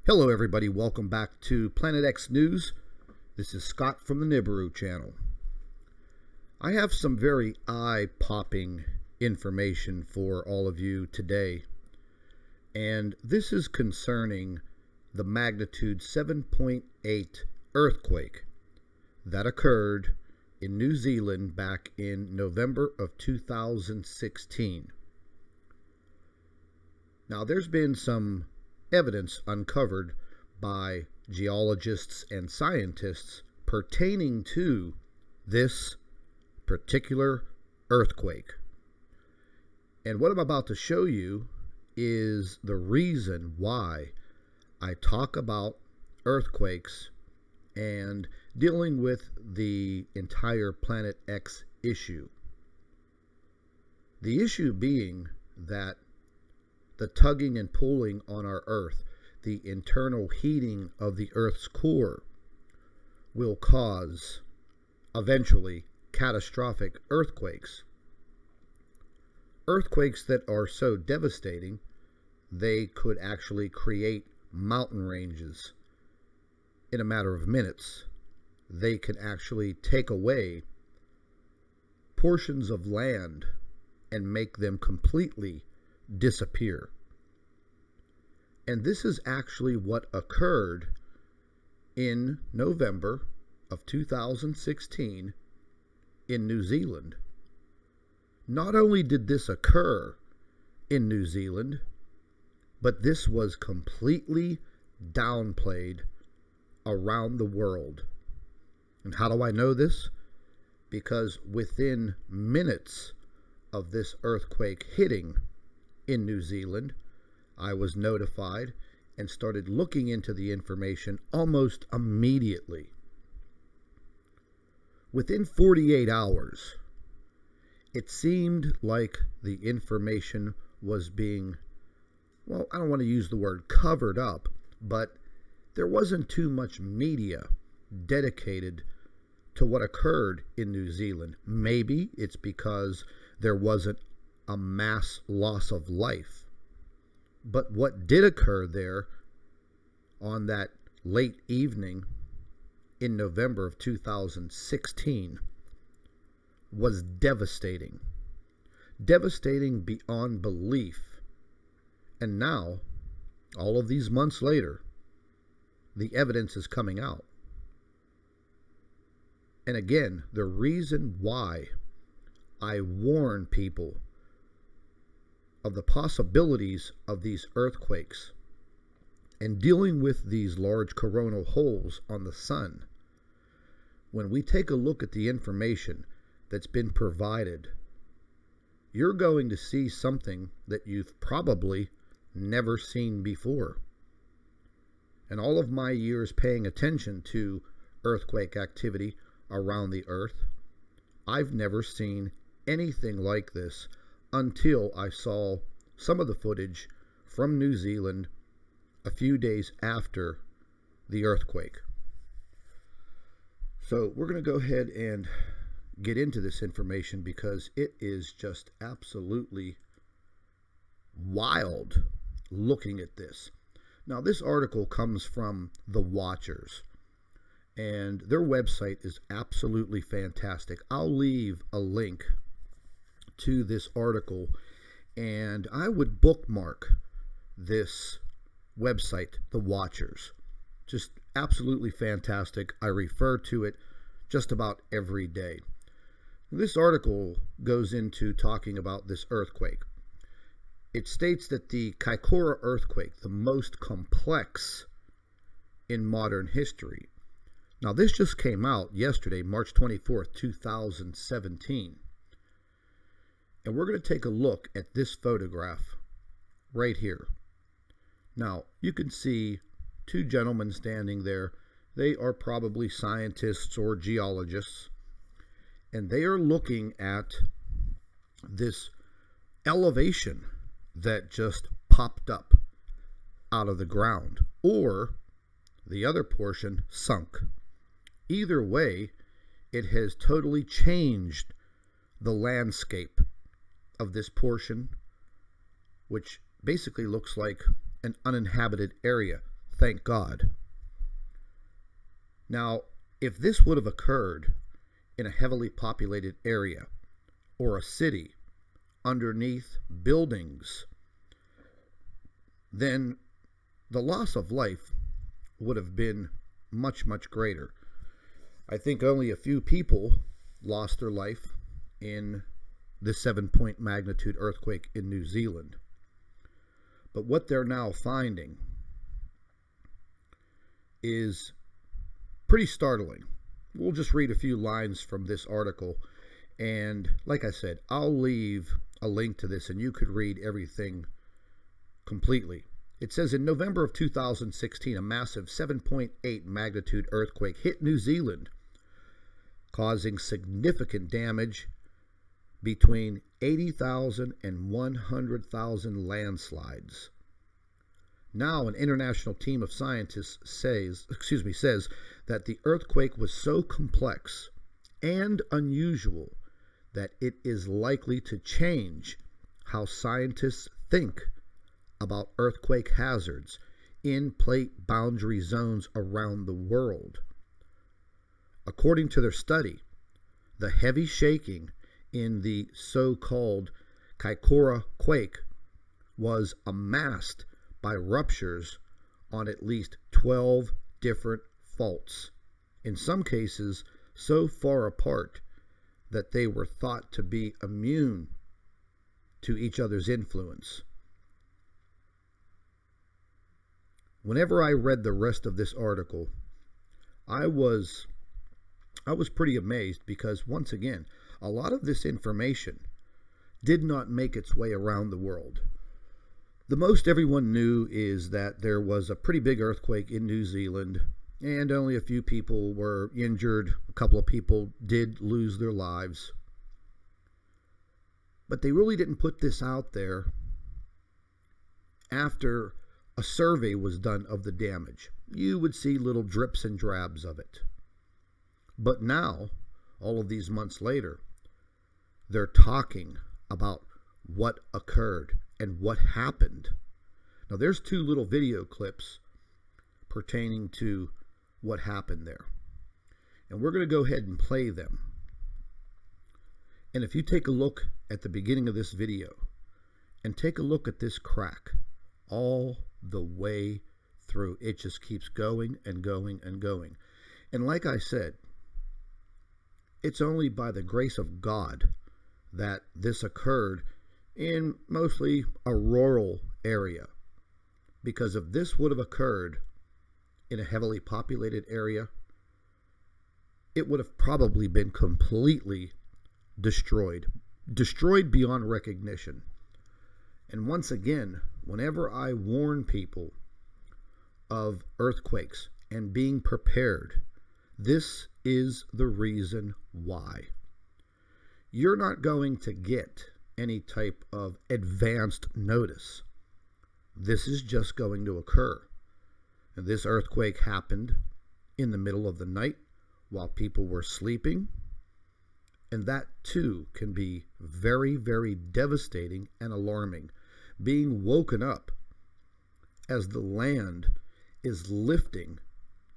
Hello everybody, welcome back to Planet X News. This is Scott from the Nibiru channel. I have some very eye-popping information for all of you today. And this is concerning the magnitude 7.8 earthquake that occurred in New Zealand back in November of 2016. Now there's been some evidence uncovered by geologists and scientists pertaining to this particular earthquake. And what I'm about to show you is the reason why I talk about earthquakes and dealing with the entire Planet X issue. The issue being that the tugging and pulling on our Earth, the internal heating of the Earth's core, will cause, eventually, catastrophic earthquakes. Earthquakes that are so devastating, they could actually create mountain ranges in a matter of minutes. They can actually take away portions of land and make them completely disappear. And this is actually what occurred in November of 2016 in New Zealand. Not only did this occur in New Zealand, but this was completely downplayed around the world. And how do I know this? Because within minutes of this earthquake hitting in New Zealand, I was notified and started looking into the information almost immediately. Within 48 hours, it seemed like the information was being, well, I don't want to use the word covered up, but there wasn't too much media dedicated to what occurred in New Zealand. Maybe it's because there wasn't a mass loss of life. But what did occur there on that late evening in November of 2016 was devastating. Devastating beyond belief. And now, all of these months later, the evidence is coming out. And again, the reason why I warn people of the possibilities of these earthquakes and dealing with these large coronal holes on the sun, when we take a look at the information that's been provided, you're going to see something that you've probably never seen before. And all of my years paying attention to earthquake activity around the Earth, I've never seen anything like this until I saw some of the footage from New Zealand a few days after the earthquake. So we're going to go ahead and get into this information because it is just absolutely wild looking at this. Now, this article comes from The Watchers, and their website is absolutely fantastic. I'll leave a link to this article, and I would bookmark this website, The Watchers. Just absolutely fantastic. I refer to it just about every day. This article goes into talking about this earthquake. It states that the Kaikoura earthquake, the most complex in modern history. Now, this just came out yesterday, March 24th, 2017. And we're going to take a look at this photograph right here. Now, you can see two gentlemen standing there. They are probably scientists or geologists. And they are looking at this elevation that just popped up out of the ground. Or the other portion sunk. Either way, it has totally changed the landscape of this portion, which basically looks like an uninhabited area. thank God. Now, if this would have occurred in a heavily populated area or a city underneath buildings, then the loss of life would have been much, much greater. I think only a few people lost their life in the 7-point magnitude earthquake in New Zealand. But what they're now finding is pretty startling. We'll just read a few lines from this article. And like I said, I'll leave a link to this and you could read everything completely. It says, in November of 2016, a massive 7.8 magnitude earthquake hit New Zealand, causing significant damage, between 80,000 and 100,000 landslides. Now, an international team of scientists says that the earthquake was so complex and unusual that it is likely to change how scientists think about earthquake hazards in plate boundary zones around the world. According to their study, the heavy shaking in the so-called Kaikoura quake was amassed by ruptures on at least 12 different faults, in some cases so far apart that they were thought to be immune to each other's influence. Whenever I read the rest of this article, I was pretty amazed because, once again, a lot of this information did not make its way around the world. The most everyone knew is that there was a pretty big earthquake in New Zealand and only a few people were injured. A couple of people did lose their lives. But they really didn't put this out there after a survey was done of the damage. You would see little drips and drabs of it. But now, all of these months later, they're talking about what occurred and what happened. Now, there's two little video clips pertaining to what happened there. And we're going to go ahead and play them. And if you take a look at the beginning of this video and take a look at this crack all the way through, it just keeps going and going and going. And like I said, it's only by the grace of God that this occurred in mostly a rural area. Because if this would have occurred in a heavily populated area, it would have probably been completely destroyed beyond recognition. And once again, whenever I warn people of earthquakes and being prepared, this is the reason why. You're not going to get any type of advanced notice. This is just going to occur. And this earthquake happened in the middle of the night while people were sleeping. And that too can be very, very devastating and alarming. Being woken up as the land is lifting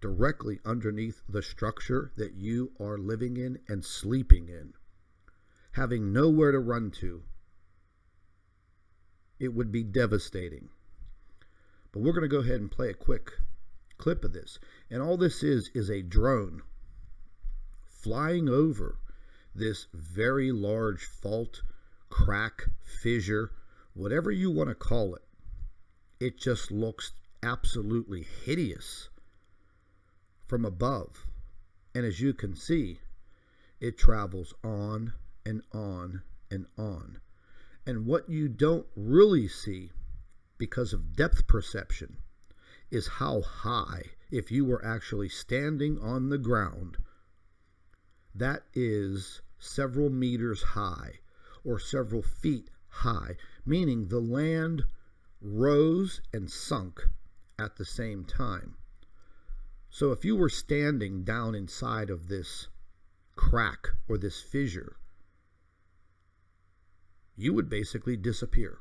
directly underneath the structure that you are living in and sleeping in, having nowhere to run to. It would be devastating. But we're going to go ahead and play a quick clip of this. And all this is a drone flying over this very large fault, crack, fissure, whatever you want to call it. It just looks absolutely hideous from above. And as you can see, it travels on and on and on. And what you don't really see because of depth perception is how high, if you were actually standing on the ground, that is several meters high or several feet high, meaning the land rose and sunk at the same time. So if you were standing down inside of this crack or this fissure, you would basically disappear.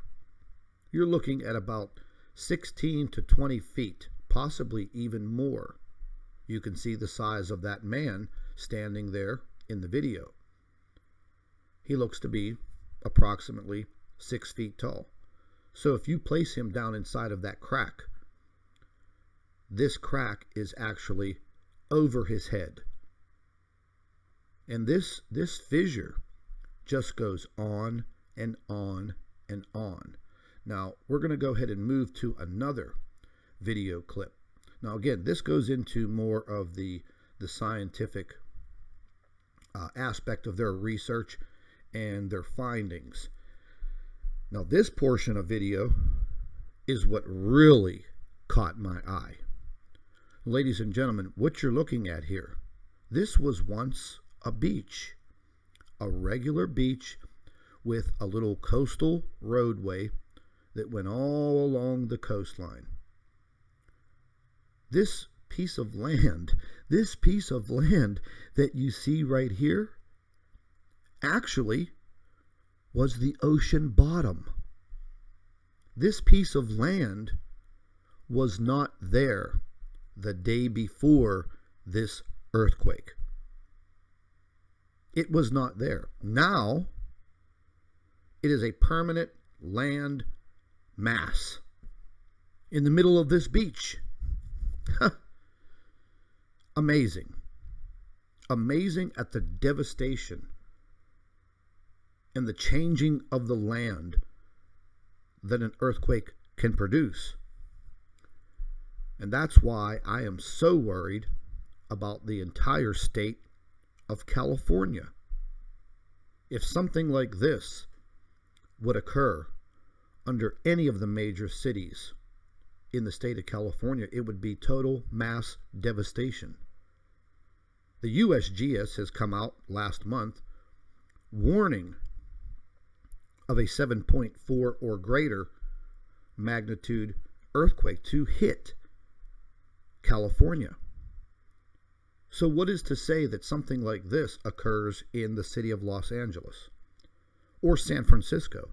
You're looking at about 16 to 20 feet possibly even more. You can see the size of that man standing there in the video. He looks to be approximately 6 feet tall. So if you place him down inside of that crack, this crack is actually over his head. And this fissure just goes on and on and on. Now, we're going to go ahead and move to another video clip. Now, again, this goes into more of the scientific aspect of their research and their findings. Now, this portion of video is what really caught my eye. Ladies and gentlemen, what you're looking at here, this was once a beach, a regular beach with a little coastal roadway that went all along the coastline. This piece of land that you see right here actually was the ocean bottom. This piece of land was not there the day before this earthquake. It was not there. Now, it is a permanent land mass in the middle of this beach. Amazing. Amazing at the devastation and the changing of the land that an earthquake can produce. And that's why I am so worried about the entire state of California. If something like this would occur under any of the major cities in the state of California, it would be total mass devastation. The USGS has come out last month warning of a 7.4 or greater magnitude earthquake to hit California. So what is to say that something like this occurs in the city of Los Angeles or San Francisco?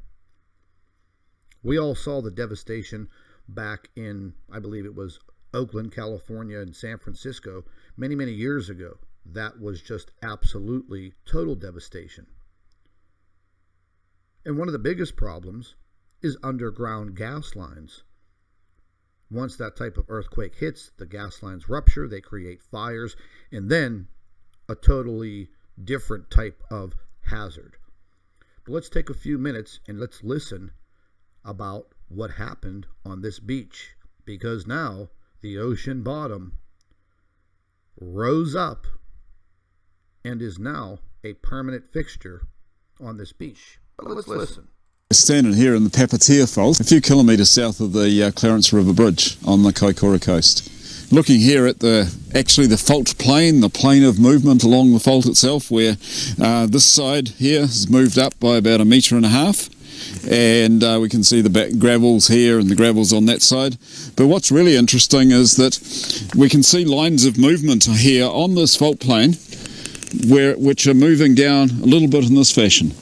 We all saw the devastation back in, I believe it was Oakland, California, and San Francisco many, many years ago. That was just absolutely total devastation. And one of the biggest problems is underground gas lines. Once that type of earthquake hits, the gas lines rupture, they create fires, and then a totally different type of hazard. But let's take a few minutes and let's listen about what happened on this beach, because now the ocean bottom rose up and is now a permanent fixture on this beach. But let's listen. We're standing here in the Papatea Fault, a few kilometres south of the Clarence River Bridge on the Kaikoura coast. Looking here at the fault plane, the plane of movement along the fault itself, where this side here has moved up by about 1.5 metres, and we can see the gravels here and the gravels on that side. But what's really interesting is that we can see lines of movement here on this fault plane which are moving down a little bit in this fashion.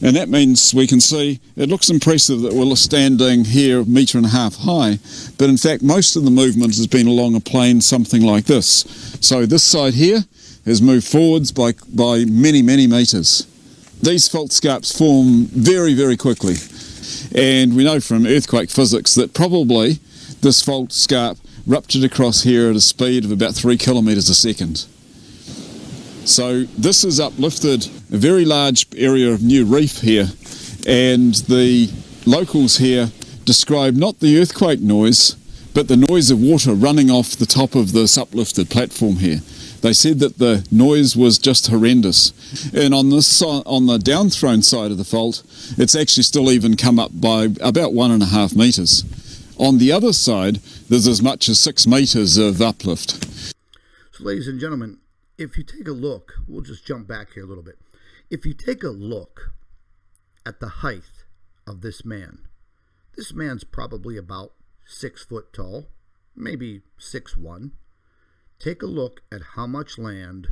And that means we can see, it looks impressive that we're standing here 1.5 metres high, but in fact most of the movement has been along a plane something like this. So this side here has moved forwards by many, many metres. These fault scarps form very, very quickly. And we know from earthquake physics that probably this fault scarp ruptured across here at a speed of about 3 kilometres a second. So this has uplifted a very large area of new reef here, and the locals here describe not the earthquake noise, but the noise of water running off the top of this uplifted platform here. They said that the noise was just horrendous. And on the down-thrown side of the fault, it's actually still even come up by about 1.5 metres. On the other side, there's as much as 6 metres of uplift. So, ladies and gentlemen, if you take a look, we'll just jump back here a little bit. If you take a look at the height of this man's probably about 6 foot tall, maybe 6'1". Take a look at how much land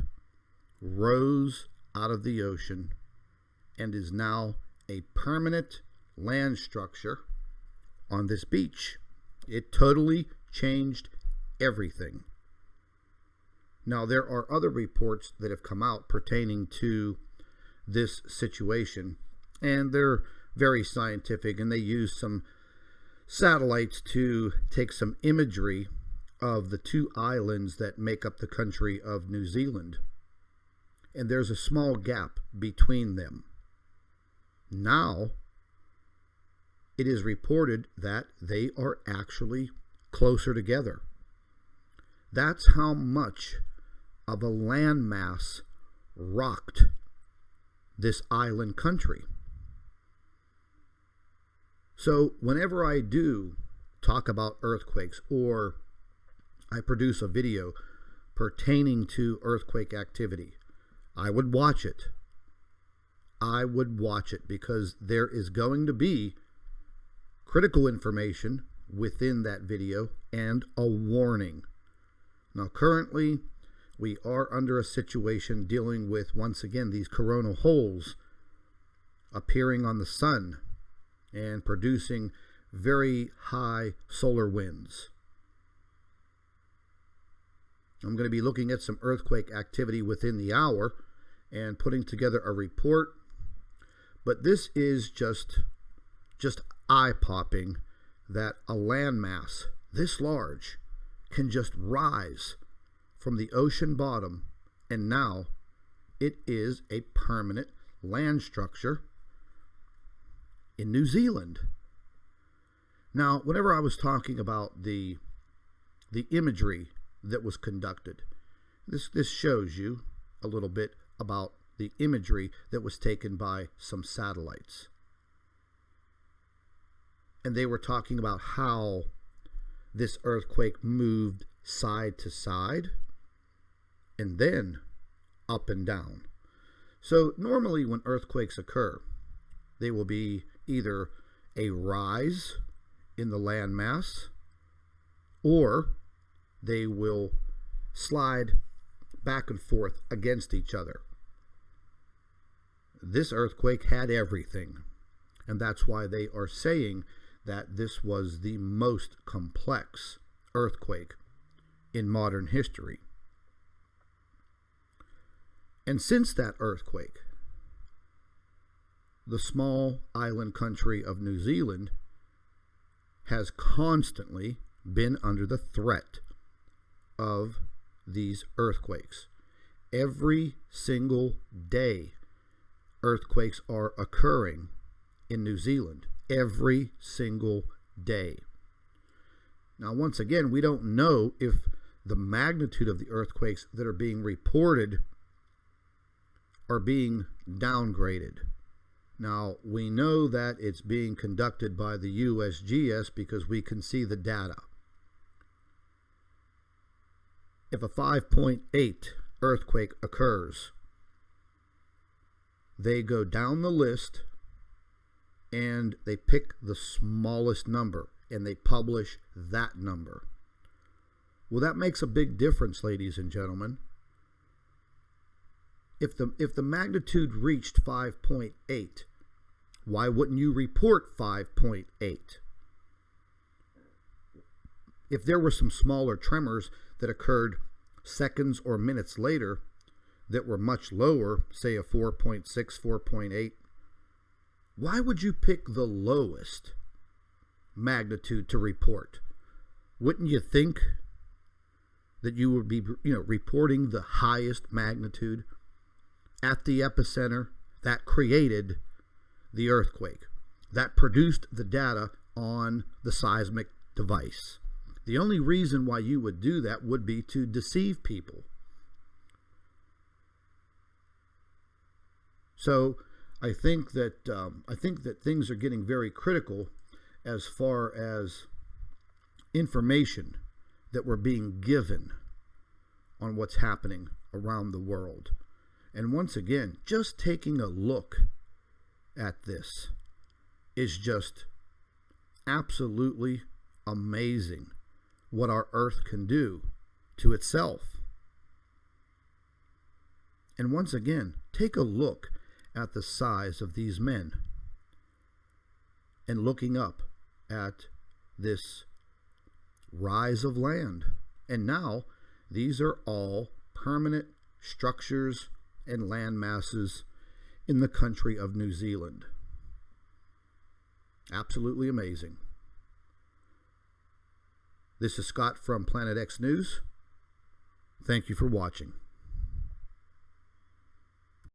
rose out of the ocean and is now a permanent land structure on this beach. It totally changed everything. Now, there are other reports that have come out pertaining to this situation, and they're very scientific, and they use some satellites to take some imagery of the two islands that make up the country of New Zealand. And there's a small gap between them. Now, it is reported that they are actually closer together. That's how much of a landmass rocked this island country. So whenever I do talk about earthquakes, or I produce a video pertaining to earthquake activity, I would watch it. I would watch it, because there is going to be critical information within that video and a warning. Now, currently, we are under a situation dealing with, once again, these coronal holes appearing on the sun and producing very high solar winds. I'm going to be looking at some earthquake activity within the hour and putting together a report. But this is just eye-popping that a landmass this large can just rise from the ocean bottom, and now it is a permanent land structure in New Zealand. Now, whenever I was talking about the imagery that was conducted, this shows you a little bit about the imagery that was taken by some satellites. And they were talking about how this earthquake moved side to side and then up and down. So normally when earthquakes occur, they will be either a rise in the landmass, or they will slide back and forth against each other. This earthquake had everything, and that's why they are saying that this was the most complex earthquake in modern history. And since that earthquake, the small island country of New Zealand has constantly been under the threat of these earthquakes. Every single day, earthquakes are occurring in New Zealand. Every single day. Now, once again, we don't know if the magnitude of the earthquakes that are being reported are being downgraded. Now, we know that it's being conducted by the USGS because we can see the data. If a 5.8 earthquake occurs, they go down the list and they pick the smallest number and they publish that number. Well, that makes a big difference, ladies and gentlemen. If the magnitude reached 5.8, why wouldn't you report 5.8? If there were some smaller tremors that occurred seconds or minutes later that were much lower, say a 4.6, 4.8, why would you pick the lowest magnitude to report? Wouldn't you think that you would be, reporting the highest magnitude at the epicenter that created the earthquake, that produced the data on the seismic device? The only reason why you would do that would be to deceive people. So I think that things are getting very critical as far as information that we're being given on what's happening around the world. And once again, just taking a look at this is just absolutely amazing what our Earth can do to itself. And once again, take a look at the size of these men and looking up at this rise of land And now these are all permanent structures and land masses in the country of New Zealand. Absolutely amazing. This is Scott from Planet X News. Thank you for watching.